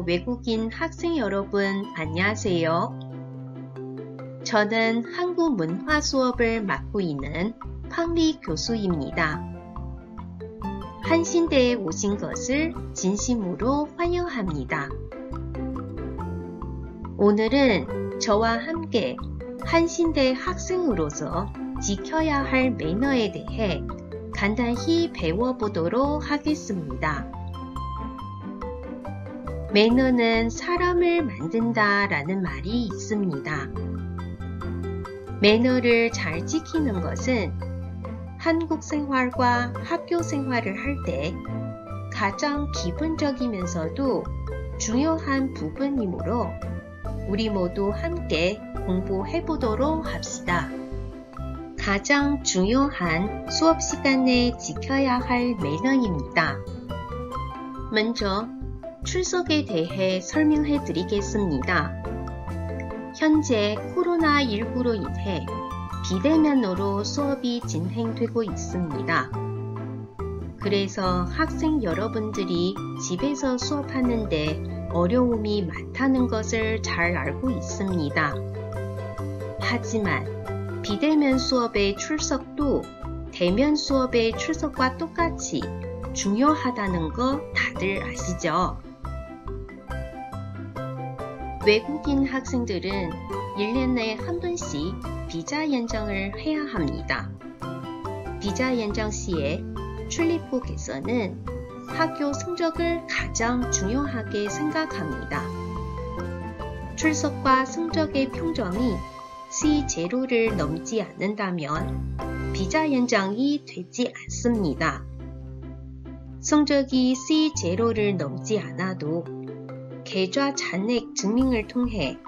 외국인 학생 여러분 안녕하세요. 저는 한국 문화 수업을 맡고 있는 황리 교수입니다. 한신대에 오신 것을 진심으로 환영합니다. 오늘은 저와 함께 한신대 학생으로서 지켜야 할 매너에 대해 간단히 배워보도록 하겠습니다. 매너는 사람을 만든다 라는 말이 있습니다. 매너를 잘 지키는 것은 한국 생활과 학교 생활을 할 때 가장 기본적이면서도 중요한 부분이므로 우리 모두 함께 공부해 보도록 합시다. 가장 중요한 수업 시간에 지켜야 할 매너입니다. 먼저 출석에 대해 설명해 드리겠습니다. 현재 코로나19로 인해 비대면으로 수업이 진행되고 있습니다. 그래서 학생 여러분들이 집에서 수업하는데 어려움이 많다는 것을 잘 알고 있습니다. 하지만 비대면 수업의 출석도 대면 수업의 출석과 똑같이 중요하다는 거 다들 아시죠? 외국인 학생들은 1년에 한 번씩 비자 연장을 해야 합니다. 비자 연장 시에 출입국에서는 학교 성적을 가장 중요하게 생각합니다. 출석과 성적의 평점이 C0를 넘지 않는다면 비자 연장이 되지 않습니다. 성적이 C0를 넘지 않아도 계좌 잔액 증명을 통해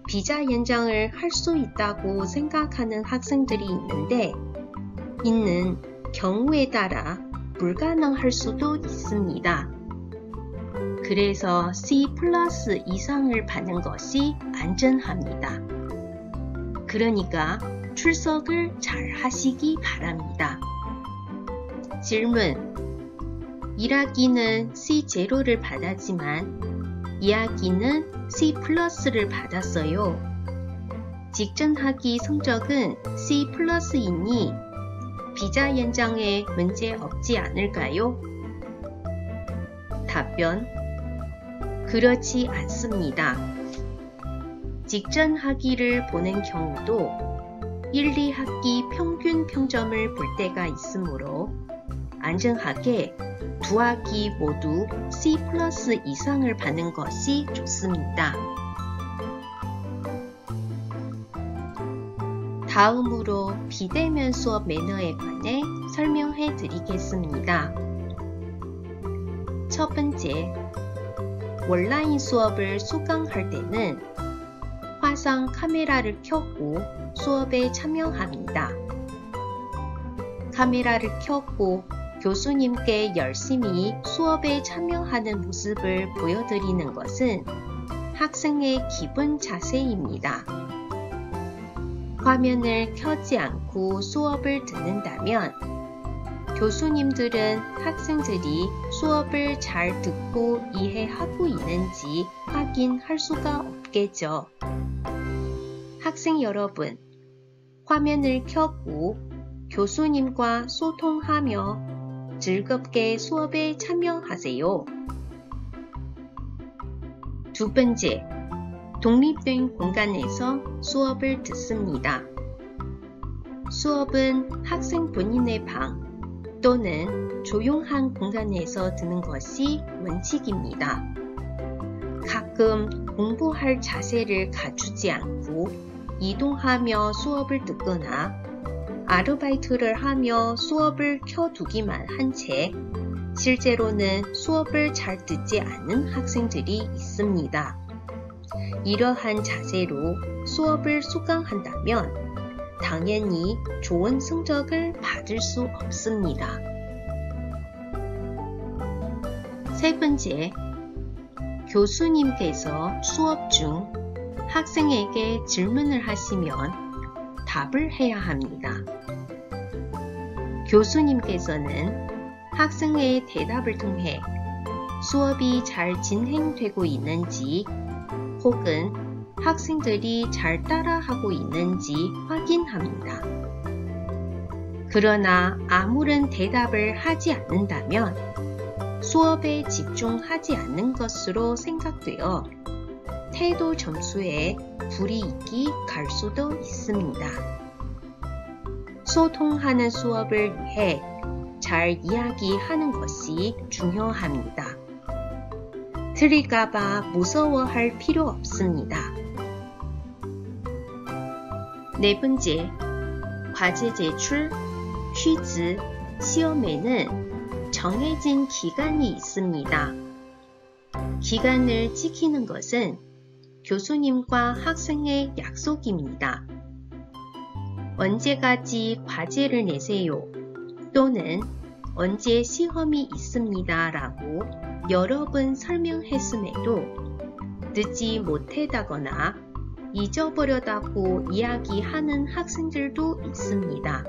비자 연장을 할 수 있다고 생각하는 학생들이 있는데 있는 경우에 따라 불가능할 수도 있습니다. 그래서 C+ 이상을 받는 것이 안전합니다. 그러니까 출석을 잘 하시기 바랍니다. 질문: 1학기는 C0를 받았지만 2학기는 C+를 받았어요. 직전 학기 성적은 C+이니 비자 연장에 문제 없지 않을까요? 답변: 그렇지 않습니다. 직전 학기를 보는 경우도 1, 2학기 평균 평점을 볼 때가 있으므로 안전하게 두 학기 모두 C+ 이상을 받는 것이 좋습니다. 다음으로 비대면 수업 매너에 관해 설명해 드리겠습니다. 첫 번째, 온라인 수업을 수강할 때는 화상 카메라를 켜고 수업에 참여합니다. 카메라를 켜고 교수님께 열심히 수업에 참여하는 모습을 보여드리는 것은 학생의 기본 자세입니다. 화면을 켜지 않고 수업을 듣는다면 교수님들은 학생들이 수업을 잘 듣고 이해하고 있는지 확인할 수가 없겠죠. 학생 여러분, 화면을 켜고 교수님과 소통하며 즐겁게 수업에 참여하세요. 두 번째, 독립된 공간에서 수업을 듣습니다. 수업은 학생 본인의 방 또는 조용한 공간에서 듣는 것이 원칙입니다. 가끔 공부할 자세를 갖추지 않고 이동하며 수업을 듣거나 아르바이트를 하며 수업을 켜두기만 한 채 실제로는 수업을 잘 듣지 않는 학생들이 있습니다. 이러한 자세로 수업을 수강한다면 당연히 좋은 성적을 받을 수 없습니다. 세 번째, 교수님께서 수업 중 학생에게 질문을 하시면 답을 해야 합니다. 교수님께서는 학생의 대답을 통해 수업이 잘 진행되고 있는지 혹은 학생들이 잘 따라하고 있는지 확인합니다. 그러나 아무런 대답을 하지 않는다면 수업에 집중하지 않는 것으로 생각되어 태도 점수에 불이익이 갈 수도 있습니다. 소통하는 수업을 위해 잘 이야기하는 것이 중요합니다. 틀릴까봐 무서워할 필요 없습니다. 네 번째, 과제 제출, 퀴즈, 시험에는 정해진 기간이 있습니다. 기간을 지키는 것은 교수님과 학생의 약속입니다. 언제까지 과제를 내세요 또는 언제 시험이 있습니다 라고 여러 번 설명했음에도 듣지 못했다거나 잊어버렸다고 이야기하는 학생들도 있습니다.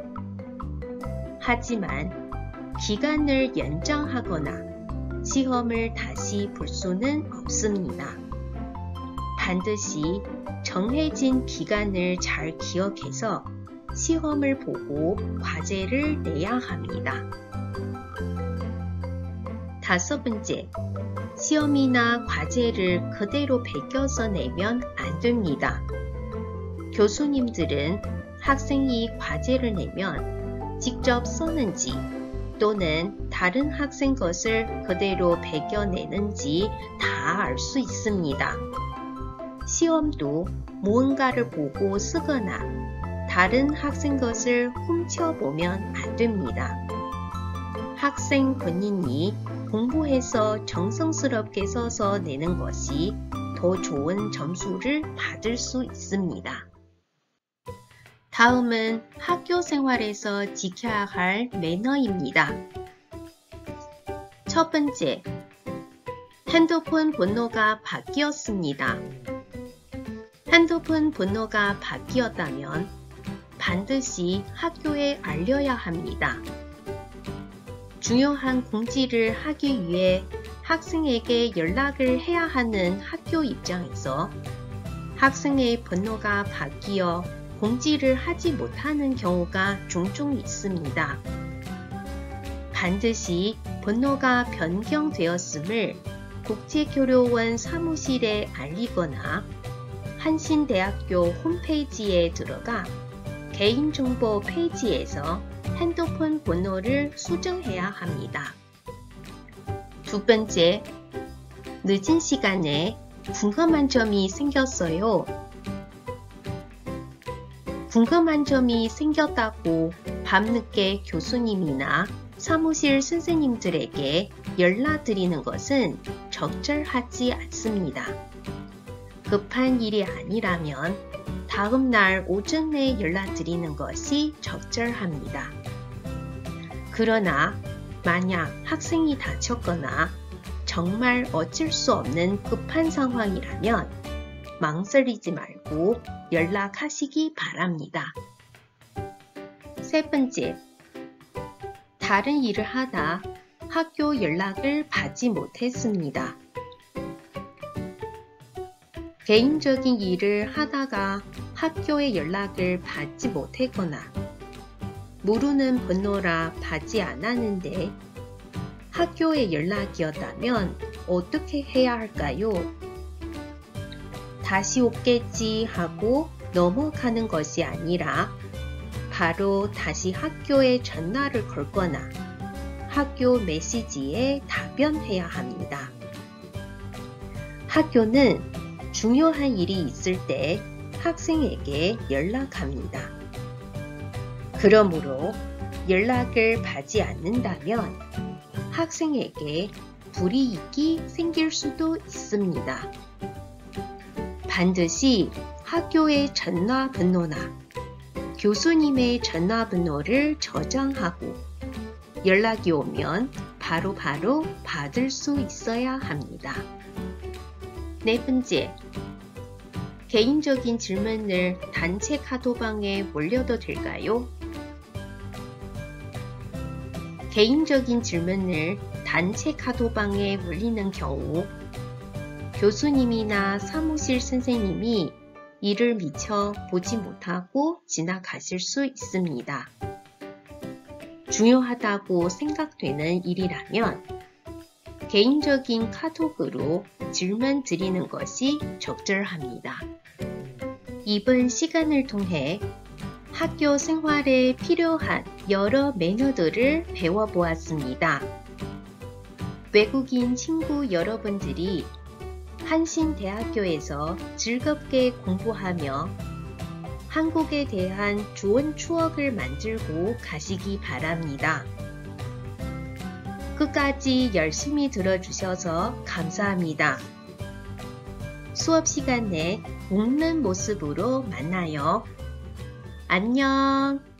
하지만 기간을 연장하거나 시험을 다시 볼 수는 없습니다. 반드시 정해진 기간을 잘 기억해서 시험을 보고 과제를 내야 합니다. 다섯 번째, 시험이나 과제를 그대로 베껴서 내면 안 됩니다. 교수님들은 학생이 과제를 내면 직접 썼는지 또는 다른 학생 것을 그대로 베껴내는지 다 알 수 있습니다. 시험도 무언가를 보고 쓰거나 다른 학생 것을 훔쳐보면 안 됩니다. 학생 본인이 공부해서 정성스럽게 써서 내는 것이 더 좋은 점수를 받을 수 있습니다. 다음은 학교 생활에서 지켜야 할 매너입니다. 첫 번째, 핸드폰 번호가 바뀌었습니다. 핸드폰 번호가 바뀌었다면 반드시 학교에 알려야 합니다. 중요한 공지를 하기 위해 학생에게 연락을 해야 하는 학교 입장에서 학생의 번호가 바뀌어 공지를 하지 못하는 경우가 종종 있습니다. 반드시 번호가 변경되었음을 국제교류원 사무실에 알리거나 한신대학교 홈페이지에 들어가 개인정보 페이지에서 핸드폰 번호를 수정해야 합니다. 두 번째, 늦은 시간에 궁금한 점이 생겼어요. 궁금한 점이 생겼다고 밤늦게 교수님이나 사무실 선생님들에게 연락드리는 것은 적절하지 않습니다. 급한 일이 아니라면 다음 날 오전에 연락드리는 것이 적절합니다. 그러나 만약 학생이 다쳤거나 정말 어쩔 수 없는 급한 상황이라면 망설이지 말고 연락하시기 바랍니다. 세 번째, 다른 일을 하다 학교 연락을 받지 못했습니다. 개인적인 일을 하다가 학교에 연락을 받지 못했거나 모르는 번호라 받지 않았는데 학교의 연락이었다면 어떻게 해야 할까요? 다시 오겠지 하고 넘어가는 것이 아니라 바로 다시 학교에 전화를 걸거나 학교 메시지에 답변해야 합니다. 학교는 중요한 일이 있을 때 학생에게 연락합니다. 그러므로 연락을 받지 않는다면 학생에게 불이익이 생길 수도 있습니다. 반드시 학교의 전화번호나 교수님의 전화번호를 저장하고 연락이 오면 바로바로 받을 수 있어야 합니다. 네 번째, 개인적인 질문을 단체 카톡방에 올려도 될까요? 개인적인 질문을 단체 카톡방에 올리는 경우 교수님이나 사무실 선생님이 이를 미처 보지 못하고 지나가실 수 있습니다. 중요하다고 생각되는 일이라면 개인적인 카톡으로 질문 드리는 것이 적절합니다. 이번 시간을 통해 학교 생활에 필요한 여러 매너들을 배워보았습니다. 외국인 친구 여러분들이 한신대학교에서 즐겁게 공부하며 한국에 대한 좋은 추억을 만들고 가시기 바랍니다. 끝까지 열심히 들어주셔서 감사합니다. 수업 시간에 웃는 모습으로 만나요. 안녕!